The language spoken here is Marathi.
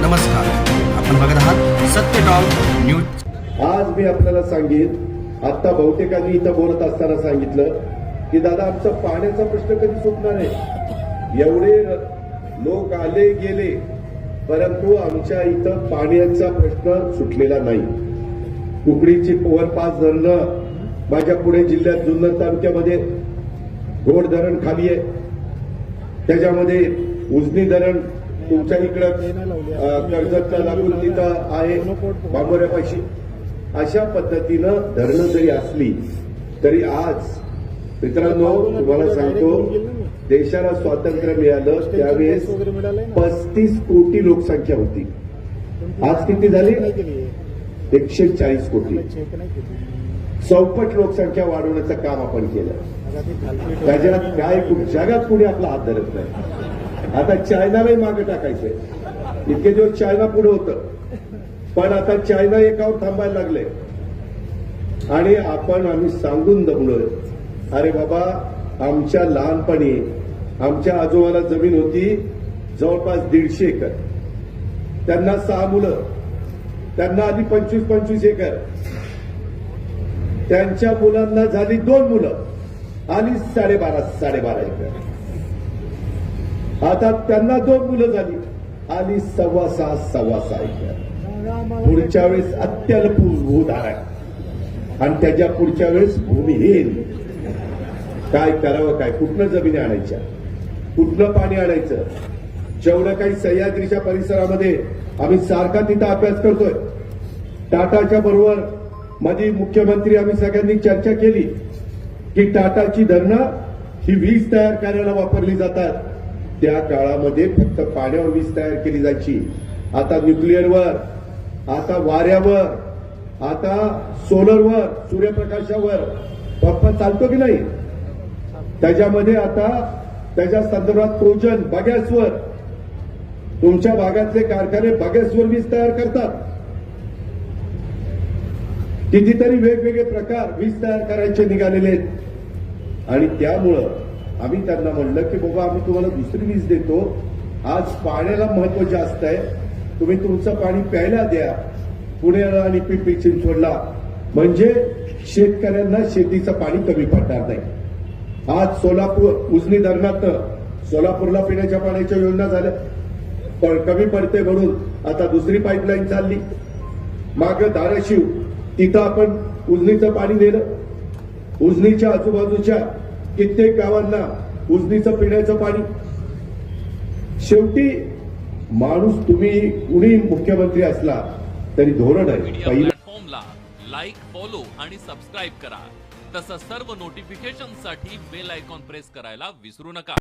नमस्कार, आपण बघत आहात सत्य टॉक न्यूज। आज मी आपल्याला सांगेन, आता बहुतेकांनी इथं बोलत असताना सांगितलं की दादा आमचा पाण्याचा प्रश्न कधी सुटणार आहे। एवढे लोक आले गेले, परंतु आमच्या इथं पाण्याचा प्रश्न सुटलेला नाही। कुकडीची ओव्हरपास धरणं माझ्या पुणे जिल्ह्यात जुन्नर तालुक्यामध्ये घोड धरण खाली आहे, त्याच्यामध्ये उजनी धरण तुमच्या इकडं कर्जतला लागून तिथं आहे बांबोऱ्यापाशी। अशा पद्धतीनं धरणं जरी असली तरी आज मित्रांनो तुम्हाला सांगतो, देशाला स्वातंत्र्य मिळालं त्यावेळेस 35 कोटी लोकसंख्या होती। आज किती झाली? 140 कोटी। 64 लोकसंख्या वाढवण्याचं काम आपण केलं। त्याच्यात काय जगात कुणी आपला हात धरत नाही। आता चायनालाही मागे टाकायचंय। इतके दिवस चायना पुढे होतं, पण आता चायना एकावर थांबायला लागले आणि आम्ही सांगून दमलोय, अरे बाबा आमच्या लहानपणी आमच्या आजोबाला जमीन होती जवळपास 150 एकर, त्यांना 6 मुलं, त्यांना आधी 25-25 एकर, त्यांच्या मुलांना झाली 2 मुलं, आली 12.5 एकर। आता त्यांना 2 मुलं झाली, आली 6.25 एकर। पुढच्या वेळेस अत्यल्प भूधार आहे आणि त्याच्या पुढच्या वेळेस भूमिहीन। काय करावं, काय कुठनं जमिनी आणायच्या, कुठलं पाणी आणायचं? जेवढं काही सह्याद्रीच्या परिसरामध्ये आम्ही सारखा तिथं अभ्यास करतोय। टाटाच्या बरोबर मध्ये मुख्यमंत्री आम्ही सगळ्यांनी चर्चा केली की टाटाची धरणं ही वीज तयार करायला वापरली जातात। त्या काळामध्ये फक्त पाण्यावर वीज तयार केली जायची, आता न्यूक्लिअरवर, आता वाऱ्यावर, आता सोलरवर, सूर्यप्रकाशावर पंप चालतो की नाही? त्याच्यामध्ये आता त्याच्या संदर्भात ट्रोजन बगॅसवर, तुमच्या भागातले कारखाने बगॅसवर वीज तयार करतात। कितीतरी वेगवेगळे प्रकार वीज तयार करायचे निघालेले आहेत आणि त्यामुळं आम्ही त्यांना म्हणलं की बाबा आम्ही तुम्हाला दुसरी वीज देतो, आज पाण्याला महत्व जास्त आहे, तुम्ही तुमचं पाणी प्यायला द्या पुण्याला आणि पिंपरी चिंचवडला, म्हणजे शेतकऱ्यांना शेतीचं पाणी कमी पडणार नाही। आज सोलापूर उजनी धरणात सोलापूरला पिण्याच्या पाण्याच्या योजना झाल्या, पण कमी पडते म्हणून आता दुसरी पाईपलाईन चालली। मागं धाराशिव, तिथं आपण उजनीचं पाणी दिलं, उजनीच्या आजूबाजूच्या कित्येक गावांना उजनीचं पिण्याचं पाणी। शेवटी माणूस तुम्ही कुणी मुख्यमंत्री असला तरी धोरण आहे। प्लॅटफॉर्मला लाईक, फॉलो आणि सबस्क्राईब करा। तसंच सर्व नोटिफिकेशनसाठी बेल आयकॉन प्रेस करायला विसरू नका।